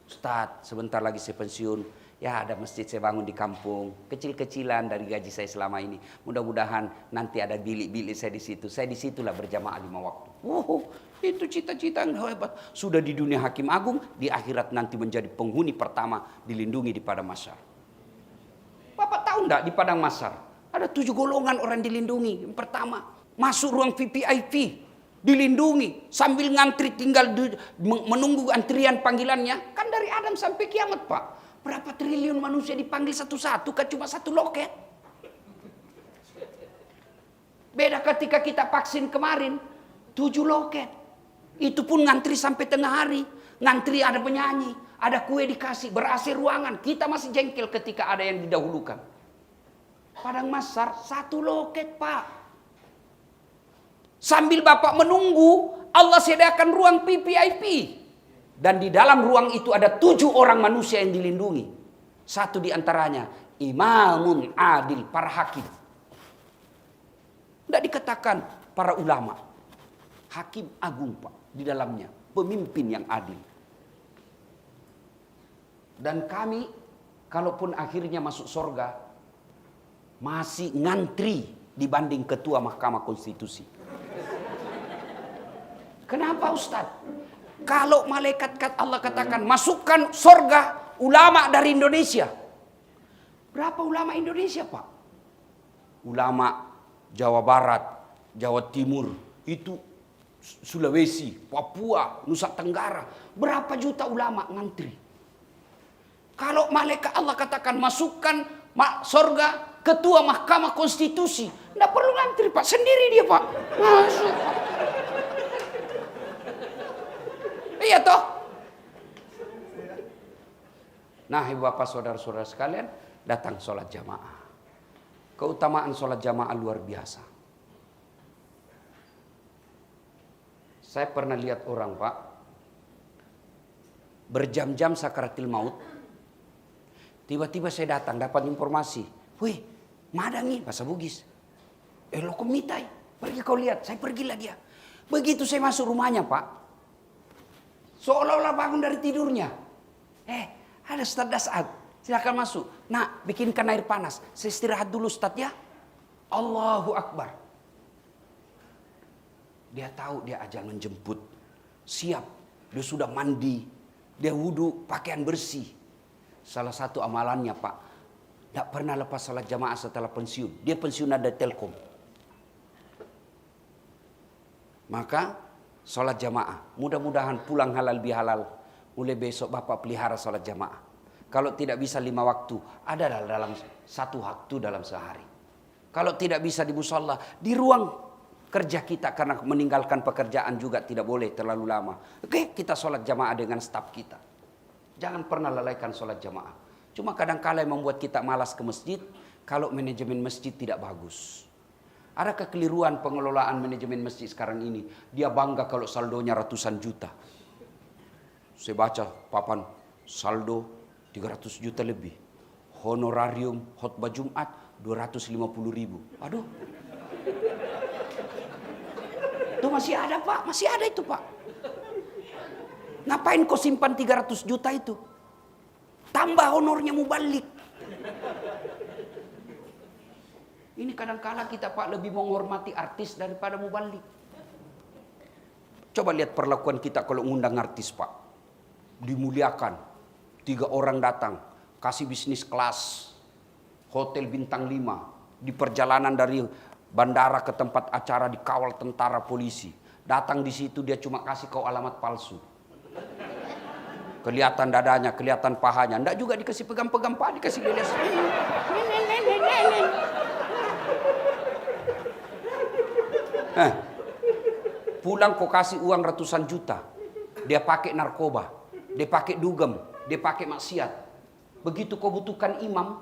Ustaz, sebentar lagi saya pensiun. Ya ada masjid saya bangun di kampung. Kecil-kecilan dari gaji saya selama ini. Mudah-mudahan nanti ada bilik-bilik saya di situ. Saya di situlah berjamaah 5 waktu. Itu cita-cita yang hebat. Sudah di dunia hakim agung. Di akhirat nanti menjadi penghuni pertama dilindungi di padang mahsyar. Bapak tahu enggak di padang mahsyar ada 7 golongan orang dilindungi. Yang pertama, masuk ruang VIP, dilindungi sambil ngantri tinggal menunggu antrian panggilannya. Kan dari Adam sampai kiamat, Pak. Berapa triliun manusia dipanggil satu-satu, kan cuma 1 loket. Beda ketika kita vaksin kemarin, 7 loket. Itu pun ngantri sampai tengah hari. Ngantri ada penyanyi, ada kue dikasih, ber-AC ruangan. Kita masih jengkel ketika ada yang didahulukan. Padang mahsyar 1 loket, Pak. Sambil Bapak menunggu, Allah sediakan ruang VIP. Dan di dalam ruang itu ada 7 orang manusia yang dilindungi. 1 di antaranya imamun adil, para hakim. Tidak dikatakan para ulama. Hakim agung, Pak, di dalamnya. Pemimpin yang adil. Dan kami, kalaupun akhirnya masuk surga, masih ngantri dibanding ketua Mahkamah Konstitusi. Kenapa Ustadz? Kalau malaikat Allah katakan masukkan surga ulama dari Indonesia. Berapa ulama Indonesia, Pak? Ulama Jawa Barat, Jawa Timur, itu Sulawesi, Papua, Nusa Tenggara. Berapa juta ulama ngantri? Kalau malaikat Allah katakan masukkan surga ketua Mahkamah Konstitusi, tidak perlu ngantri, Pak. Sendiri dia, Pak. Masuk. Iya toh? Nah, ibu bapak saudara-saudara sekalian, datang sholat jamaah. Keutamaan sholat jamaah luar biasa. Saya pernah lihat orang, Pak, berjam-jam sakaratil maut. Tiba-tiba saya datang, dapat informasi. Wih, madangi, bahasa Bugis. Lo komitai, pergi kau lihat. Saya pergilah dia. Begitu saya masuk rumahnya, Pak, seolah-olah bangun dari tidurnya. Ada Ustaz Dasad, silakan masuk. Nak, bikinkan air panas. Saya istirahat dulu Ustaz ya. Allahu Akbar. Dia tahu dia ajal menjemput. Siap, dia sudah mandi. Dia wudhu, pakaian bersih. Salah satu amalannya, Pak, tidak pernah lepas salat jamaah setelah pensiun. Dia pensiun ada Telkom. Maka salat jamaah. Mudah-mudahan pulang halal bihalal. Mulai besok Bapak pelihara salat jamaah. Kalau tidak bisa 5 waktu, ada dalam 1 waktu dalam sehari. Kalau tidak bisa di musholla, di ruang kerja kita, karena meninggalkan pekerjaan juga tidak boleh terlalu lama. Oke, kita salat jamaah dengan staf kita. Jangan pernah lalaikan salat jamaah. Cuma kadang-kala yang membuat kita malas ke masjid, kalau manajemen masjid tidak bagus. Ada kekeliruan pengelolaan manajemen masjid sekarang ini. Dia bangga kalau saldonya ratusan juta. Saya baca papan saldo 300 juta lebih. Honorarium khotbah Jumat 250.000. Aduh. Itu masih ada Pak, masih ada itu Pak. Ngapain kau simpan 300 juta itu? Tambah honornya mau balik. Ini kadang-kala kita Pak lebih menghormati artis daripada mau balik. Coba lihat perlakuan kita kalau ngundang artis Pak. Dimuliakan. 3 orang datang. Kasih bisnis kelas. Hotel bintang 5. Di perjalanan dari bandara ke tempat acara dikawal tentara polisi. Datang di situ dia cuma kasih kau alamat palsu. Kelihatan dadanya, kelihatan pahanya. Nggak juga dikasih pegang-pegang Pak, dikasih geles. Pulang kau kasih uang ratusan juta. Dia pakai narkoba, dia pakai dugem, dia pakai maksiat. Begitu kau butuhkan imam,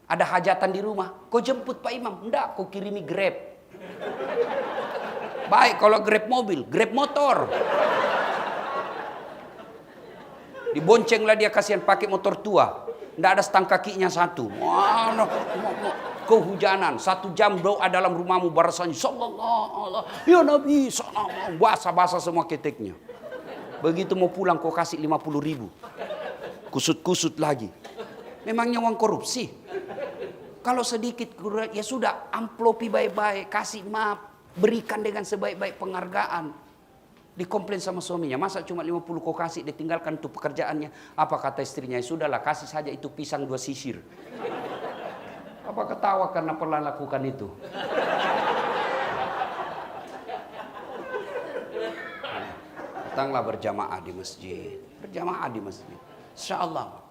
ada hajatan di rumah, kau jemput Pak Imam. Enggak, kau kirimi Grab. Baik kalau Grab mobil, Grab motor. Diboncenglah dia, kasihan pakai motor tua. Enggak ada stang kakinya satu. Mana? Kehujanan 1 jam doa dalam rumahmu barasanya sallallahu ya Nabi sallallahu, basah-basah semua keteknya. Begitu mau pulang kau kasih 50.000. Kusut-kusut lagi. Memangnya uang korupsi? Kalau sedikit ya sudah, amplopi baik-baik, kasih maaf, berikan dengan sebaik-baik penghargaan. Dikomplain sama suaminya, masa cuma 50 kau kasih, ditinggalkan untuk pekerjaannya. Apa kata istrinya? Ya sudahlah, kasih saja itu pisang 2 sisir. Apa ketawa karena pernah lakukan itu? Datanglah berjamaah di masjid. Berjamaah di masjid. Insyaallah.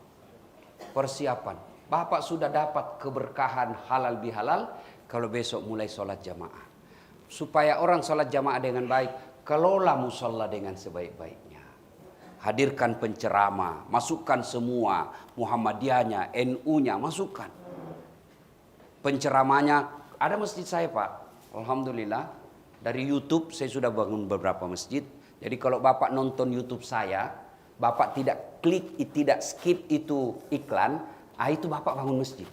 Persiapan. Bapak sudah dapat keberkahan halal bihalal kalau besok mulai sholat jamaah. Supaya orang sholat jamaah dengan baik, kelola musola dengan sebaik-baiknya. Hadirkan penceramah, masukkan semua Muhammadiyahnya, NU-nya, masukkan. Penceramahnya, ada masjid saya Pak, alhamdulillah, dari YouTube saya sudah bangun beberapa masjid. Jadi kalau Bapak nonton YouTube saya, Bapak tidak klik, tidak skip itu iklan, itu Bapak bangun masjid.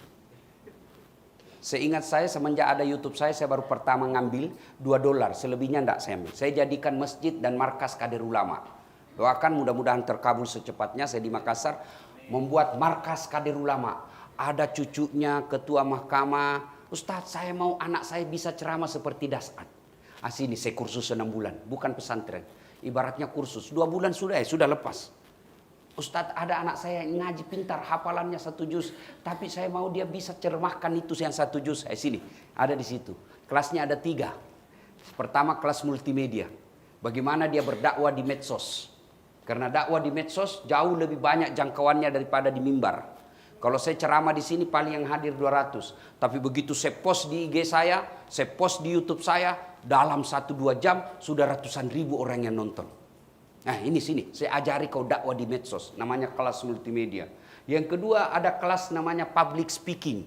Seingat saya semenjak ada YouTube saya baru pertama ngambil $2, selebihnya enggak saya ambil. Saya jadikan masjid dan markas kader ulama. Doakan mudah-mudahan terkabul secepatnya. Saya di Makassar membuat markas kader ulama. Ada cucunya ketua mahkamah, Ustadz saya mau anak saya bisa ceramah seperti Das'ad. Sini saya kursus 6 bulan, bukan pesantren. Ibaratnya kursus 2 bulan sudah lepas. Ustadz ada anak saya yang ngaji pintar, hafalannya 1 juz, tapi saya mau dia bisa cermahkan itu yang 1 juz. Sini, ada di situ. Kelasnya ada 3. Pertama kelas multimedia. Bagaimana dia berdakwah di medsos. Karena dakwah di medsos jauh lebih banyak jangkauannya daripada di mimbar. Kalau saya ceramah di sini paling yang hadir 200. Tapi begitu saya post di IG saya post di YouTube saya, dalam 1-2 jam sudah ratusan ribu orang yang nonton. Nah ini sini, saya ajari kau dakwah di medsos. Namanya kelas multimedia. Yang kedua ada kelas namanya public speaking.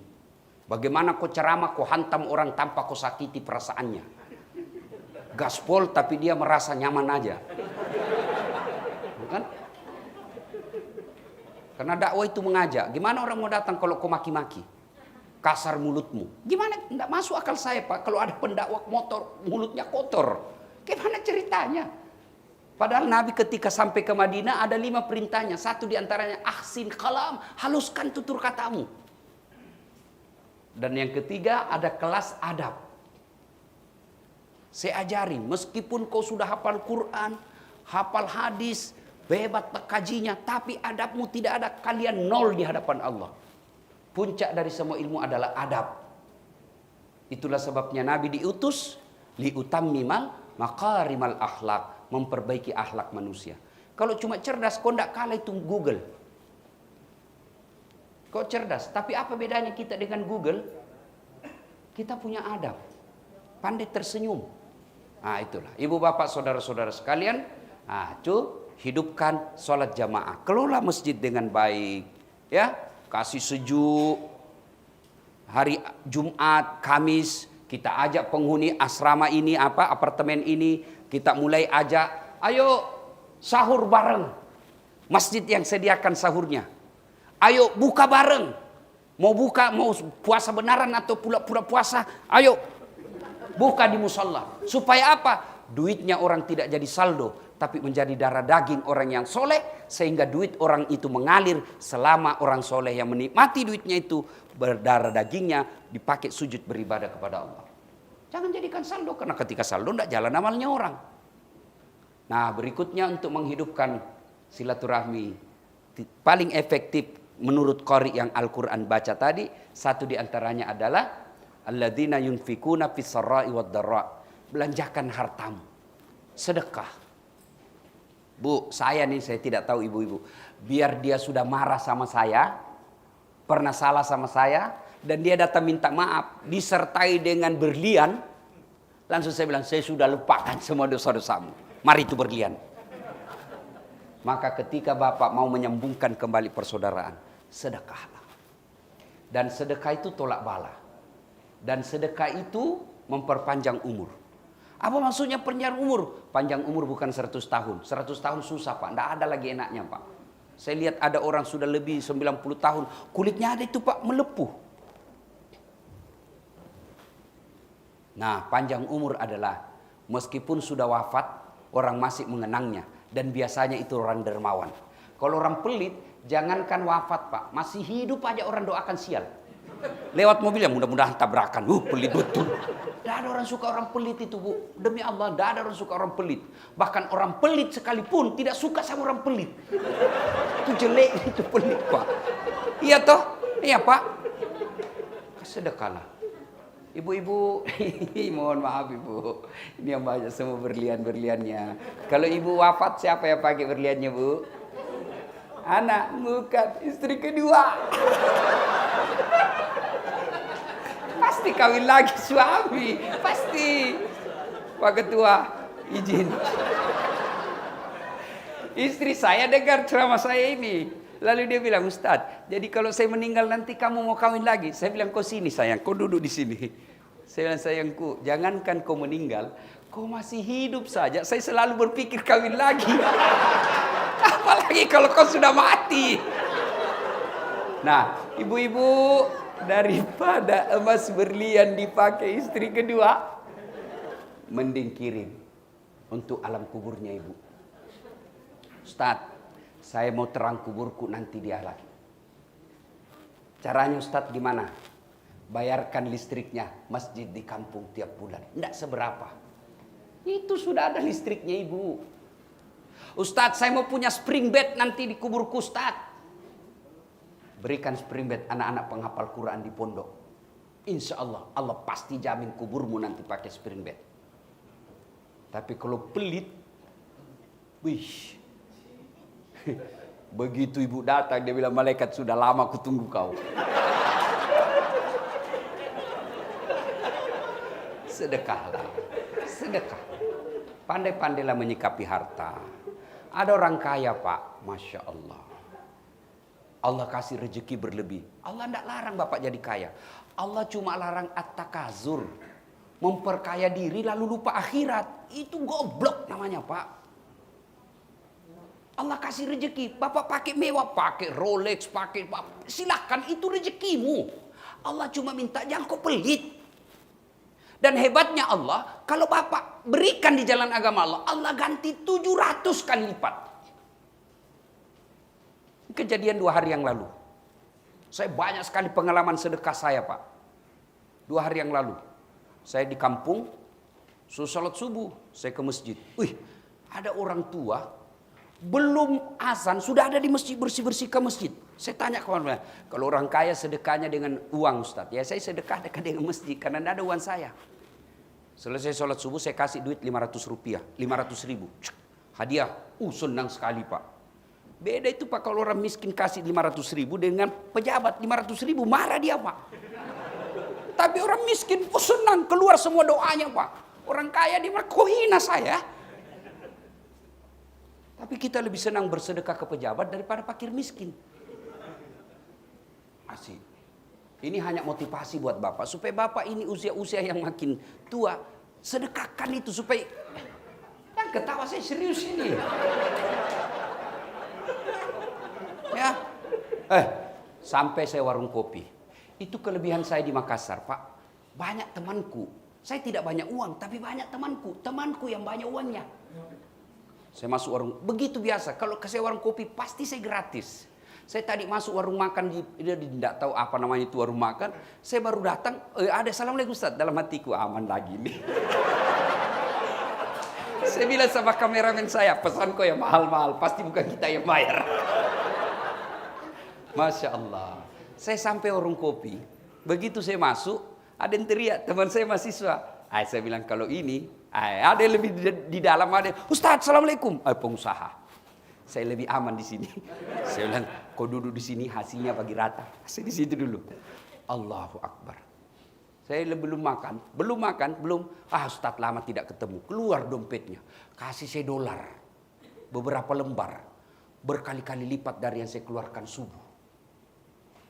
Bagaimana kau ceramah, kau hantam orang tanpa kau sakiti perasaannya. Gaspol tapi dia merasa nyaman aja. Bukan? Karena dakwah itu mengajak. Gimana orang mau datang kalau kau maki-maki? Kasar mulutmu. Gimana? Enggak masuk akal saya Pak. Kalau ada pendakwah motor, mulutnya kotor. Gimana ceritanya? Padahal Nabi ketika sampai ke Madinah ada 5 perintahnya. 1 diantaranya ahsin kalam. Haluskan tutur katamu. Dan yang ketiga ada kelas adab. Saya ajari. Meskipun kau sudah hafal Quran, hafal hadis, hebat kajinya, tapi adabmu tidak ada, kalian 0 di hadapan Allah. Puncak dari semua ilmu adalah adab. Itulah sebabnya Nabi diutus liutammimal makarimal akhlak, memperbaiki akhlak manusia. Kalau cuma cerdas, kau tidak kalah itu Google. Kau cerdas, tapi apa bedanya kita dengan Google? Kita punya adab, pandai tersenyum. Nah itulah, ibu bapak saudara-saudara sekalian, hidupkan sholat jamaah, kelola masjid dengan baik, ya, kasih sejuk. Hari Jumat, Kamis kita ajak penghuni asrama ini, apartemen ini, kita mulai ajak, ayo sahur bareng. Masjid yang sediakan sahurnya. Ayo buka bareng. Mau buka, mau puasa benaran atau pura-pura puasa. Ayo buka di musola. Supaya apa? Duitnya orang tidak jadi saldo, tapi menjadi darah daging orang yang soleh. Sehingga duit orang itu mengalir selama orang soleh yang menikmati duitnya itu berdarah dagingnya dipakai sujud beribadah kepada Allah. Jangan jadikan saldo, karena ketika saldo tidak jalan amalnya orang. Nah, berikutnya untuk menghidupkan silaturahmi paling efektif menurut qari yang Al-Quran baca tadi, satu diantaranya adalah alladzina yunfikuna fis sarai wad dharra. Belanjakan hartamu, sedekah. Bu, saya tidak tahu ibu-ibu, biar dia sudah marah sama saya, pernah salah sama saya, dan dia datang minta maaf, disertai dengan berlian, langsung saya bilang, saya sudah lupakan semua dosa-dosamu, mari itu berlian. Maka ketika Bapak mau menyambungkan kembali persaudaraan, sedekahlah. Dan sedekah itu tolak bala. Dan sedekah itu memperpanjang umur. Apa maksudnya panjang umur? Panjang umur bukan 100 tahun. 100 tahun susah Pak, tidak ada lagi enaknya Pak. Saya lihat ada orang sudah lebih 90 tahun, kulitnya ada itu Pak, melepuh. Nah, panjang umur adalah meskipun sudah wafat, orang masih mengenangnya. Dan biasanya itu orang dermawan. Kalau orang pelit, jangankan wafat Pak, masih hidup aja orang doakan sial. Lewat mobil ya mudah-mudahan tabrakan. Pelit betul. Tidak ada orang suka orang pelit itu Bu. Demi Allah, tidak ada orang suka orang pelit. Bahkan orang pelit sekalipun tidak suka sama orang pelit. Itu jelek, itu pelit Pak. Iya toh? Iya Pak. Sedekahlah. Ibu-ibu, mohon maaf Ibu. Ini yang banyak semua berlian-berliannya. Kalau Ibu wafat, siapa yang pakai berliannya Bu? Anak, bukan, istri kedua. Pasti kawin lagi suami, pasti. Pak Ketua, izin. Istri saya dengar ceramah saya ini. Lalu dia bilang, Ustadz, jadi kalau saya meninggal nanti kamu mau kawin lagi? Saya bilang, kau sini sayang, kau duduk di sini. Saya bilang, sayangku, jangankan kau meninggal, kau masih hidup saja. Saya selalu berpikir kawin lagi. Apalagi kalau kau sudah mati. Nah, ibu-ibu, daripada emas berlian dipakai istri kedua, mending kirim untuk alam kuburnya Ibu. Ustadz, saya mau terang kuburku nanti dia lagi. Caranya Ustadz gimana? Bayarkan listriknya masjid di kampung tiap bulan. Tidak seberapa. Itu sudah ada listriknya Ibu. Ustadz, saya mau punya spring bed nanti di kuburku Ustadz. Berikan spring bed anak-anak penghafal Quran di pondok. Insya Allah, Allah pasti jamin kuburmu nanti pakai spring bed. Tapi kalau pelit, wih. Begitu Ibu datang, dia bilang, malaikat sudah lama aku tunggu kau. Sedekahlah, sedekah. Pandai-pandailah menyikapi harta. Ada orang kaya Pak, Masya Allah. Allah kasih rezeki berlebih. Allah tidak larang Bapak jadi kaya. Allah cuma larang at-takazur. Memperkaya diri lalu lupa akhirat. Itu goblok namanya Pak. Allah kasih rezeki, Bapak pakai mewah, pakai Rolex, pakai silahkan, itu rezekimu. Allah cuma minta jangan kau pelit. Dan hebatnya Allah, kalau Bapak berikan di jalan agama Allah, Allah ganti 700 kali lipat. Kejadian 2 hari yang lalu. Saya banyak sekali pengalaman sedekah saya Pak. 2 hari yang lalu. Saya di kampung, sholat subuh, saya ke masjid. Wih, ada orang tua, belum azan sudah ada di masjid, bersih-bersih ke masjid. Saya tanya kemana-mana, kalau orang kaya sedekahnya dengan uang Ustaz. Ya saya sedekah dengan masjid karena tidak ada uang saya. Selesai sholat subuh saya kasih duit 500 rupiah, 500 ribu. Hadiah, senang sekali Pak. Beda itu Pak kalau orang miskin kasih 500 ribu dengan pejabat 500 ribu, marah dia Pak. Tapi orang miskin senang, keluar semua doanya Pak. Orang kaya dia marah, kok hina saya? Tapi kita lebih senang bersedekah ke pejabat daripada fakir miskin. Asik. Ini hanya motivasi buat Bapak. Supaya Bapak ini usia-usia yang makin tua. Sedekahkan itu supaya... Yang ketawa saya serius ini. Sampai saya warung kopi. Itu kelebihan saya di Makassar, Pak. Banyak temanku. Saya tidak banyak uang, tapi banyak temanku. Temanku yang banyak uangnya. Saya masuk warung, begitu biasa. Kalau ke saya warung kopi, pasti saya gratis. Saya tadi masuk warung makan, tidak tahu apa namanya itu warung makan. Saya baru datang, ada Assalamualaikum Ustaz. Dalam hatiku, aman lagi nih. Saya bilang sama kameramen saya, pesan kok yang mahal-mahal, pasti bukan kita yang bayar. Masya Allah. Saya sampai warung kopi, begitu saya masuk, ada yang teriak, teman saya mahasiswa. Saya bilang kalau ini, ada yang lebih di dalam, ada Ustaz, Assalamualaikum. Pengusaha. Saya lebih aman di sini. Saya bilang, kau duduk di sini hasilnya bagi rata. Saya di situ dulu. Allahu Akbar. Saya belum makan. Ustaz lama tidak ketemu. Keluar dompetnya. Kasih saya dolar. Beberapa lembar. Berkali-kali lipat dari yang saya keluarkan subuh.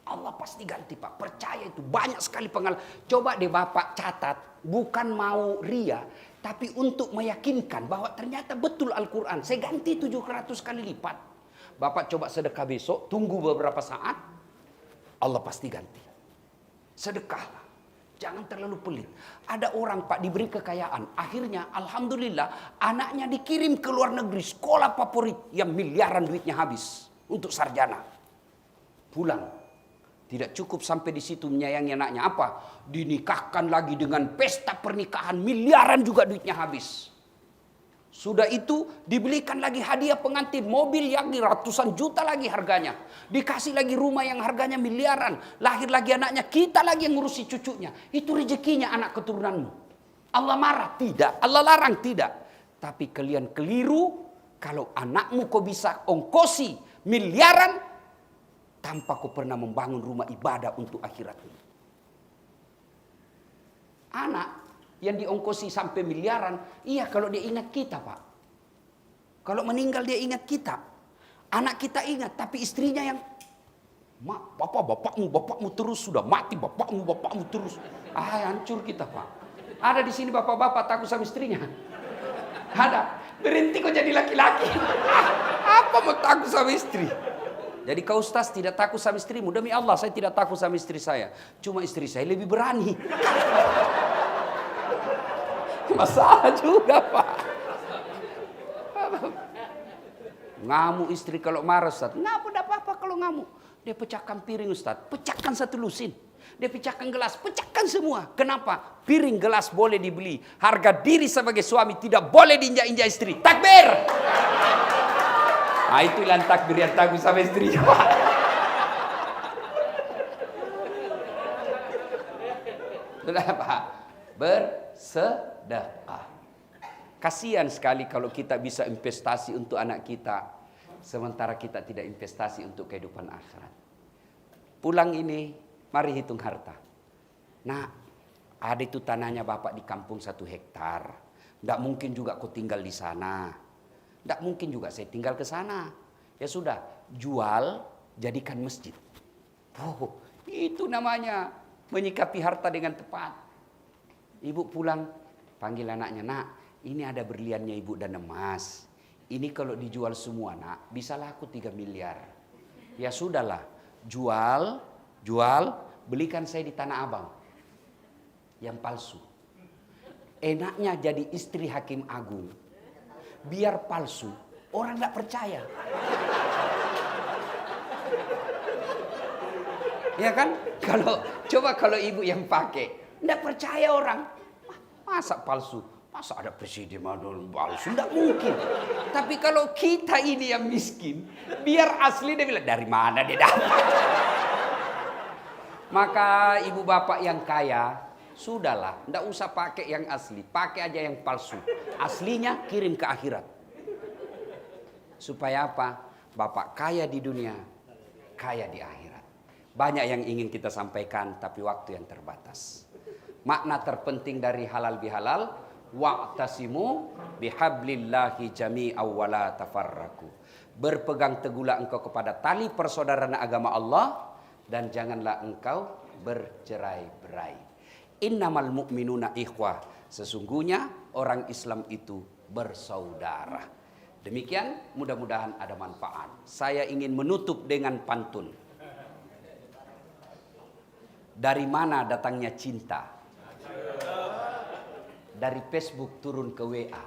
Allah pasti ganti, Pak. Percaya itu. Banyak sekali pengalaman. Coba deh Bapak catat. Bukan mau ria. Tapi untuk meyakinkan bahwa ternyata betul Al-Quran. Saya ganti 700 kali lipat. Bapak coba sedekah besok. Tunggu beberapa saat. Allah pasti ganti. Sedekahlah. Jangan terlalu pelit. Ada orang, Pak, diberi kekayaan. Akhirnya Alhamdulillah anaknya dikirim ke luar negeri. Sekolah favorit yang miliaran duitnya habis. Untuk sarjana. Pulang. Tidak cukup sampai di situ menyayangi anaknya. Apa? Dinikahkan lagi dengan pesta pernikahan. Miliaran juga duitnya habis. Sudah itu dibelikan lagi hadiah pengantin. Mobil yang ratusan juta lagi harganya. Dikasih lagi rumah yang harganya miliaran. Lahir lagi anaknya. Kita lagi yang ngurusi cucunya. Itu rezekinya anak keturunanmu. Allah marah? Tidak. Allah larang? Tidak. Tapi kalian keliru. Kalau anakmu kau bisa ongkosi miliaran. Tanpa kau pernah membangun rumah ibadah untuk akhiratmu. Anak yang diongkosi sampai miliaran. Iya kalau dia ingat kita, Pak. Kalau meninggal dia ingat kita. Anak kita ingat. Tapi istrinya yang. Bapakmu terus. Sudah mati bapakmu terus. Hancur kita, Pak. Ada di sini bapak-bapak takut sama istrinya. Ada. Berhenti kau jadi laki-laki. Apa mau takut sama istri? Jadi kau Ustaz tidak takut sama istrimu. Demi Allah saya tidak takut sama istri saya. Cuma istri saya lebih berani. Masalah juga, Pak. Ngamuk istri kalau marah, Ustaz. Nggak apa-apa kalau ngamuk. Dia pecahkan piring, Ustaz. Pecahkan satu lusin. Dia pecahkan gelas. Pecahkan semua. Kenapa? Piring gelas boleh dibeli. Harga diri sebagai suami tidak boleh diinjak-injak istri. Takbir! Itu ilan takbir yang takut sama istrinya. Sudah, Pak. Bersedekah. Kasihan sekali kalau kita bisa investasi untuk anak kita. Sementara kita tidak investasi untuk kehidupan akhirat. Pulang ini, mari hitung harta. Nah, ada itu tanahnya Bapak di kampung 1 hektar. Tidak mungkin juga kau tinggal di sana. Tidak mungkin juga saya tinggal ke sana. Ya sudah, jual, jadikan masjid. Itu namanya menyikapi harta dengan tepat. Ibu pulang, panggil anaknya, nak, ini ada berliannya ibu dan emas. Ini kalau dijual semua, nak, bisa laku 3 miliar. Ya sudahlah, jual, belikan saya di Tanah Abang. Yang palsu. Enaknya jadi istri Hakim Agung. Biar palsu, orang nggak percaya. Ya kan? Kalau ibu yang pakai, nggak percaya orang. Masa palsu? Masa ada presiden palsu? Nggak mungkin. Tapi kalau kita ini yang miskin, biar asli dia bilang dari mana dia dapat? Maka ibu bapak yang kaya, sudahlah, ndak usah pakai yang asli, pakai aja yang palsu. Aslinya kirim ke akhirat. Supaya apa? Bapak kaya di dunia, kaya di akhirat. Banyak yang ingin kita sampaikan, tapi waktu yang terbatas. Makna terpenting dari halal bihalal, wa'tasimu bihablillahi jami'aw wa la tafarraku. Berpegang teguhlah engkau kepada tali persaudaraan agama Allah, dan janganlah engkau bercerai-berai. Innamal mu'minuna ikhwah. Sesungguhnya orang Islam itu bersaudara. Demikian, mudah-mudahan ada manfaat. Saya ingin menutup dengan pantun. Dari mana datangnya cinta? Dari Facebook turun ke WA.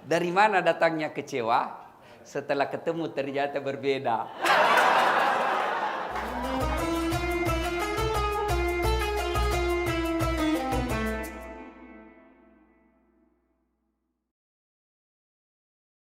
Dari mana datangnya kecewa? Setelah ketemu ternyata berbeda.